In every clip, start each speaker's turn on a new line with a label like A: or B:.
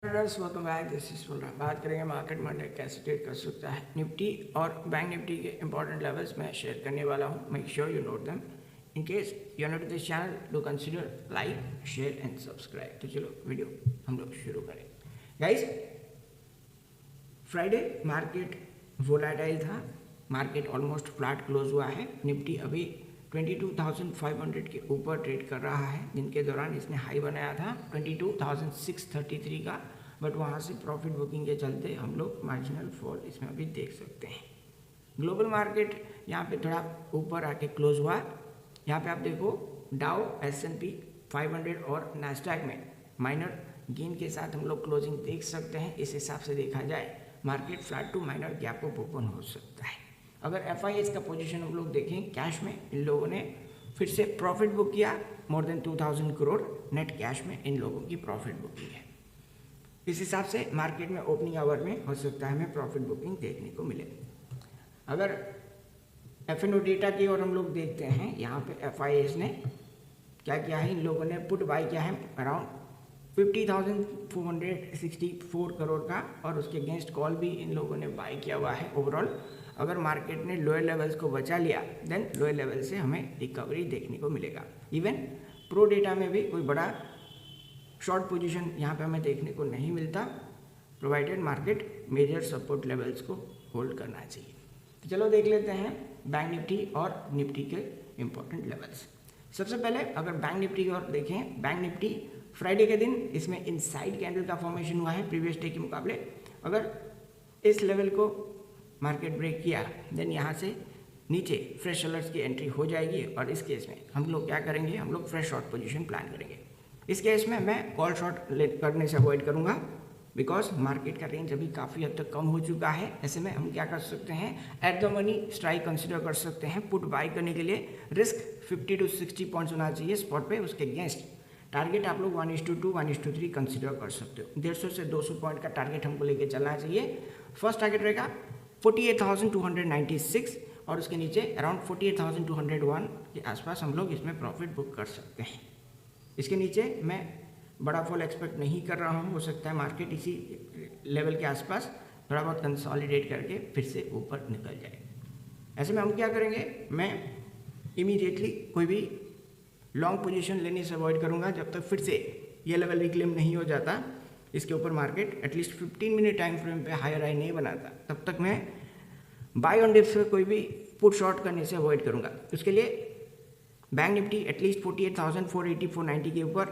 A: Welcome back. This is सुन रहा बात करेंगे मार्केट मंडे कैसे ट्रेड कर सकता है। निफ्टी और बैंक निफ्टी के इंपॉर्टेंट लेवल्स मैं शेयर करने वाला हूँ। Make sure you note them. In case you are not this channel do consider like share and subscribe. तो चलो वीडियो हम लोग शुरू करें। गाइस, फ्राइडे मार्केट वोलेटाइल था। मार्केट ऑलमोस्ट फ्लैट क्लोज हुआ है। निफ्टी अभी 22,500 के ऊपर ट्रेड कर रहा है। दिन के दौरान इसने हाई बनाया था 22,633 का, बट वहाँ से प्रॉफिट बुकिंग के चलते हम लोग मार्जिनल फॉल इसमें अभी देख सकते हैं। ग्लोबल मार्केट यहाँ पे थोड़ा ऊपर आके क्लोज हुआ। यहाँ पे आप देखो डाउ, S&P 500 और नैस्डैक में माइनर गेन के साथ हम लोग क्लोजिंग देख सकते हैं। इस हिसाब से देखा जाए market flat to minor gap up open हो सकता है। अगर FIS का पोजीशन हम लोग देखें कैश में, इन लोगों ने फिर से प्रॉफिट बुक किया। More than 2000 crore net cash में इन लोगों की प्रॉफिट बुकिंग है। इस हिसाब से मार्केट में ओपनिंग आवर में हो सकता है हमें प्रॉफिट बुकिंग देखने को मिले। अगर FNO डेटा की ओर हम लोग देखते हैं, यहाँ पे FIS ने क्या किया है, इन लोगों ने पुट बाई किया है अराउंड 50,464 करोड़ का, और उसके अगेंस्ट कॉल भी इन लोगों ने बाई किया हुआ है। ओवरऑल अगर मार्केट ने लोअर लेवल्स को बचा लिया देन लोअर लेवल से हमें रिकवरी देखने को मिलेगा। इवन प्रो डेटा में भी कोई बड़ा शॉर्ट पोजीशन यहाँ पे हमें देखने को नहीं मिलता, provided market major support levels को होल्ड करना चाहिए। तो चलो देख लेते हैं बैंक निफ्टी और निफ्टी के इम्पोर्टेंट लेवल्स। सबसे पहले अगर बैंक निफ्टी की ओर देखें, बैंक निफ्टी फ्राइडे के दिन इसमें इनसाइड कैंडल का फॉर्मेशन हुआ है प्रीवियस डे के मुकाबले। अगर इस लेवल को मार्केट ब्रेक किया देन यहाँ से नीचे फ्रेश सेलर्स की एंट्री हो जाएगी, और इस केस में हम लोग क्या करेंगे, हम लोग फ्रेश शॉर्ट पोजीशन प्लान करेंगे। इस केस में मैं कॉल शॉर्ट करने से अवॉइड करूँगा, बिकॉज मार्केट का रेंज अभी काफ़ी हद तक कम हो चुका है। ऐसे में हम क्या कर सकते हैं, at the money strike consider कर सकते हैं। पुट बाई करने के लिए रिस्क 50 to 60 पॉइंट्स होना चाहिए स्पॉट पे। उसके अगेंस्ट टारगेट आप लोग 1:2, 1:3 कंसिडर कर सकते हो। 150 से 200 पॉइंट का टारगेट हमको लेके चलना चाहिए। फर्स्ट टारगेट रहेगा 48,296, और उसके नीचे अराउंड 48,201 के आसपास हम लोग इसमें प्रॉफिट बुक कर सकते हैं। इसके नीचे मैं बड़ा फॉल एक्सपेक्ट नहीं कर रहा हूँ। हो सकता है मार्केट इसी लेवल के आसपास थोड़ा बहुत कंसोलिडेट करके फिर से ऊपर निकल जाए। ऐसे में हम क्या करेंगे, मैं इमीडिएटली कोई भी लॉन्ग पोजीशन लेने से अवॉइड करूँगा जब तक फिर से ये लेवल रिक्लेम नहीं हो जाता। इसके ऊपर market at least 15 minute time frame पे हायर हाई नहीं बनाता, तब तक मैं बाय ऑन डिप्स पे कोई भी पुट शॉर्ट करने से अवॉइड करूँगा। उसके लिए बैंक निफ्टी एटलीस्ट 48,480, 490 के ऊपर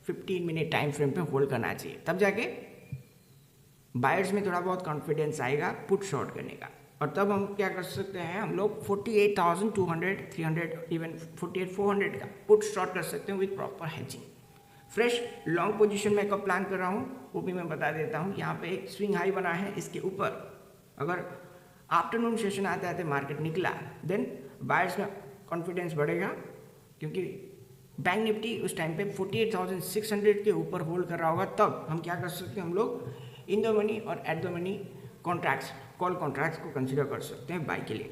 A: 15 मिनट टाइम फ्रेम पे होल्ड करना चाहिए। तब जाके बायर्स में थोड़ा बहुत कॉन्फिडेंस आएगा पुट शॉर्ट करने का, और तब हम क्या कर सकते हैं, हम लोग 48,200, 300, इवन 48,400 का पुट शॉर्ट कर सकते हैं with proper hatching. Fresh long position में कब प्लान कर रहा हूँ वो भी मैं बता देता हूँ। यहाँ पे एक स्विंग हाई बना है, इसके ऊपर अगर आफ्टरनून सेशन आते आते मार्केट निकला देन बायर्स में कॉन्फिडेंस बढ़ेगा, क्योंकि बैंक निफ्टी उस टाइम पे 48,600 के ऊपर होल्ड कर रहा होगा। तब हम क्या कर सकते हैं, हम लोग इन द मनी और at the money contracts, call contracts को कंसिडर कर सकते हैं बाई के लिए।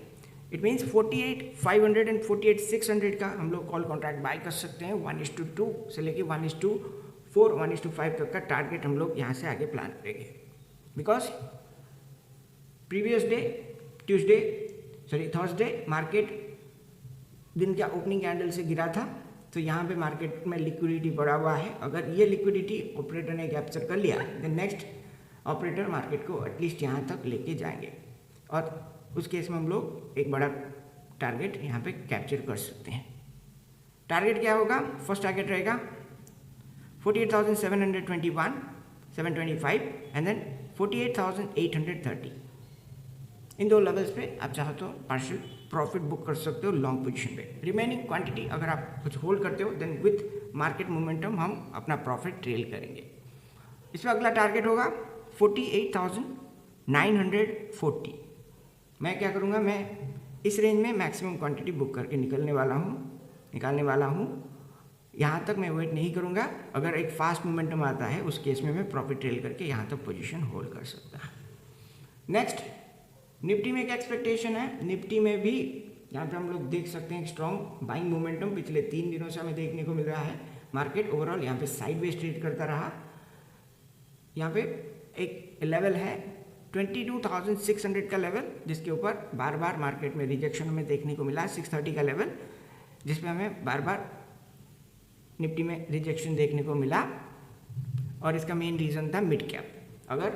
A: इट मीन्स 48,500 एंड 48,600 का हम लोग कॉल कॉन्ट्रैक्ट बाई कर सकते हैं। 1:2 से लेके 1:4, 1:5 तक का टारगेट हम लोग यहाँ से आगे प्लान करेंगे। Because previous day Thursday market दिन का ओपनिंग कैंडल से गिरा था, तो यहाँ पे मार्केट में लिक्विडिटी बढ़ा हुआ है। अगर ये लिक्विडिटी ऑपरेटर ने कैप्चर कर लिया देन नेक्स्ट ऑपरेटर मार्केट को एटलीस्ट यहाँ तक लेके जाएंगे, और उस केस में हम लोग एक बड़ा टारगेट यहाँ पे कैप्चर कर सकते हैं। टारगेट क्या होगा, फर्स्ट टारगेट रहेगा 48,721, 725 एंड देन 48,830। इन दो लेवल्स पे आप चाहो तो पार्शियल प्रॉफिट बुक कर सकते हो लॉन्ग पोजीशन पे। रिमेनिंग क्वांटिटी अगर आप कुछ होल्ड करते हो देन विथ मार्केट मोमेंटम हम अपना प्रॉफिट ट्रेल करेंगे। इसमें अगला टारगेट होगा 48,940। मैं क्या करूँगा, मैं इस रेंज में मैक्सिमम क्वांटिटी बुक करके निकालने वाला हूँ। यहाँ तक मैं वेट नहीं करूँगा। अगर एक फास्ट मोमेंटम आता है उस केस में मैं प्रॉफिट ट्रेल करके यहाँ तक पोजीशन होल्ड कर सकता हूँ। नेक्स्ट निफ्टी में क्या एक्सपेक्टेशन है, निफ्टी में भी यहाँ पे हम लोग देख सकते हैं स्ट्रॉन्ग बाइंग मोमेंटम पिछले 3 दिनों से हमें देखने को मिल रहा है। मार्केट ओवरऑल यहाँ पे साइडवेज ट्रेड करता रहा। यहाँ पे एक लेवल है 22,600 का लेवल, जिसके ऊपर बार बार मार्केट में रिजेक्शन हमें देखने को मिला। 630 का लेवल जिसमें हमें बार बार निफ्टी में रिजेक्शन देखने को मिला, और इसका मेन रीज़न था मिड कैप। अगर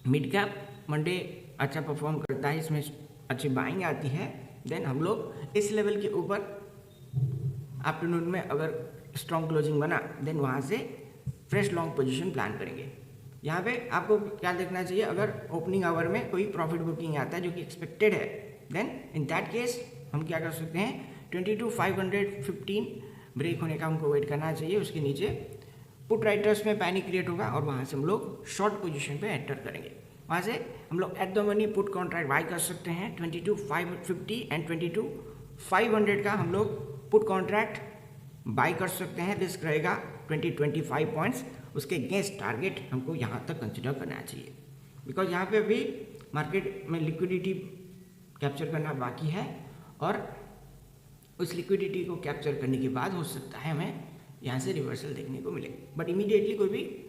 A: मिड कैप मंडे अच्छा परफॉर्म करता है, इसमें अच्छी बाइंग आती है, देन हम लोग इस लेवल के ऊपर आफ्टरनून में अगर स्ट्रॉन्ग क्लोजिंग बना, देन वहाँ से फ्रेश लॉन्ग पोजीशन प्लान करेंगे। यहाँ पे आपको क्या देखना चाहिए, अगर ओपनिंग आवर में कोई प्रॉफिट बुकिंग आता है जो कि एक्सपेक्टेड है, देन इन दैट केस हम क्या कर सकते हैं, 22,515 ब्रेक होने का हमको वेट करना चाहिए। उसके नीचे पुट राइटर्स में पैनिक क्रिएट होगा और वहाँ से हम लोग शॉर्ट पोजीशन पे एंटर करेंगे। वहाँ से हम लोग at the money put contract by कर सकते हैं 22,550 एंड 22,500 का हम लोग पुट कॉन्ट्रैक्ट बाई कर सकते हैं। रिस्क रहेगा 20-25 पॉइंट्स। उसके अगेंस्ट टारगेट हमको यहाँ तक कंसिडर करना चाहिए, बिकॉज यहाँ पे अभी मार्केट में लिक्विडिटी कैप्चर करना बाकी है, और उस लिक्विडिटी को कैप्चर करने के बाद हो सकता है हमें यहाँ से रिवर्सल देखने को मिले, बट इमीडिएटली कोई भी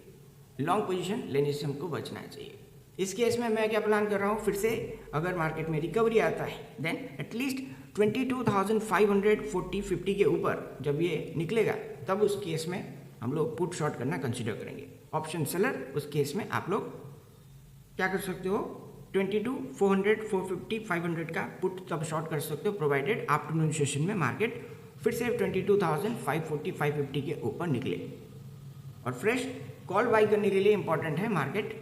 A: लॉन्ग पोजीशन लेने से हमको बचना चाहिए। इस केस में मैं क्या प्लान कर रहा हूँ, फिर से अगर मार्केट में रिकवरी आता है, देन एटलीस्ट 22,540-50 के ऊपर जब ये निकलेगा, तब उस केस में हम लोग पुट शॉर्ट करना कंसिडर करेंगे। ऑप्शन सेलर उस केस में आप लोग क्या कर सकते हो, 22,400, 450, 500 का पुट तब शॉर्ट कर सकते हो, प्रोवाइडेड आफ्टरनून सेशन में मार्केट फिर से 22,540, 550 के ऊपर निकले। और फ्रेश कॉल बाई करने के लिए इंपॉर्टेंट है मार्केट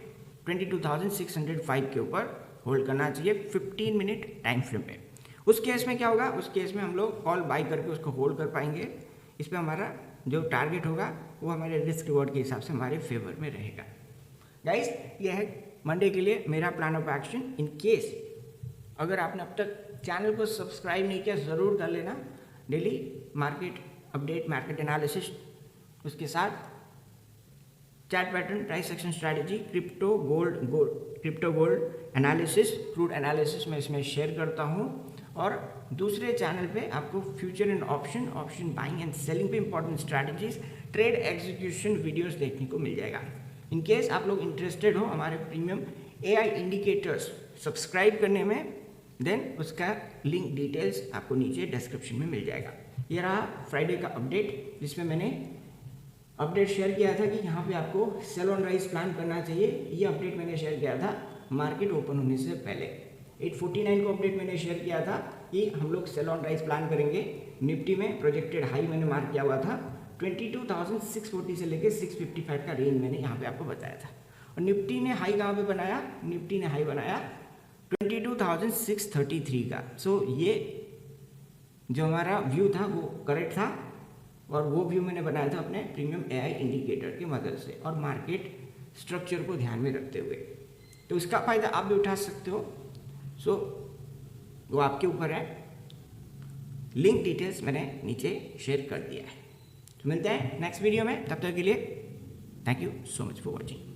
A: 22,605 के ऊपर होल्ड करना चाहिए 15 मिनट टाइम फ्रेम पे। उस केस में क्या होगा, उस केस में हम लोग कॉल बाई करके उसको होल्ड कर पाएंगे। इस पर हमारा जो टारगेट होगा वो हमारे रिस्क रिवॉर्ड के हिसाब से हमारे फेवर में रहेगा। गाइस, ये है मंडे के लिए मेरा plan of action. In case अगर आपने अब तक चैनल को सब्सक्राइब नहीं किया, ज़रूर कर लेना। Daily market update, market analysis, उसके साथ chart pattern, price action strategy, crypto gold analysis, crude analysis मैं इसमें शेयर करता हूँ। और दूसरे चैनल पे आपको future and option buying and selling पे important strategies, trade execution videos देखने को मिल जाएगा। इन केस आप लोग इंटरेस्टेड हो हमारे प्रीमियम AI इंडिकेटर्स सब्सक्राइब करने में, देन उसका लिंक डिटेल्स आपको नीचे डिस्क्रिप्शन में मिल जाएगा। ये रहा फ्राइडे का अपडेट, जिसमें मैंने अपडेट शेयर किया था कि यहाँ पे आपको सेल ऑन राइज प्लान करना चाहिए। ये अपडेट मैंने शेयर किया था मार्केट ओपन होने से पहले। 849 को अपडेट मैंने शेयर किया था कि हम लोग सेल ऑन राइज प्लान करेंगे। निफ्टी में प्रोजेक्टेड हाई मैंने मार्क किया हुआ था 22,640 से लेकर 655 का रेंज मैंने यहाँ पे आपको बताया था। और निफ्टी ने हाई कहाँ पे बनाया, निफ्टी ने हाई बनाया 22,633 का। सो ये जो हमारा व्यू था वो करेक्ट था, और वो व्यू मैंने बनाया था अपने प्रीमियम AI इंडिकेटर की मदद से और मार्केट स्ट्रक्चर को ध्यान में रखते हुए। तो इसका फ़ायदा आप भी उठा सकते हो। सो वो आपके ऊपर है। लिंक डिटेल्स मैंने नीचे शेयर कर दिया है। तो मिलते हैं नेक्स्ट वीडियो में, तब तक के लिए thank you so much for watching.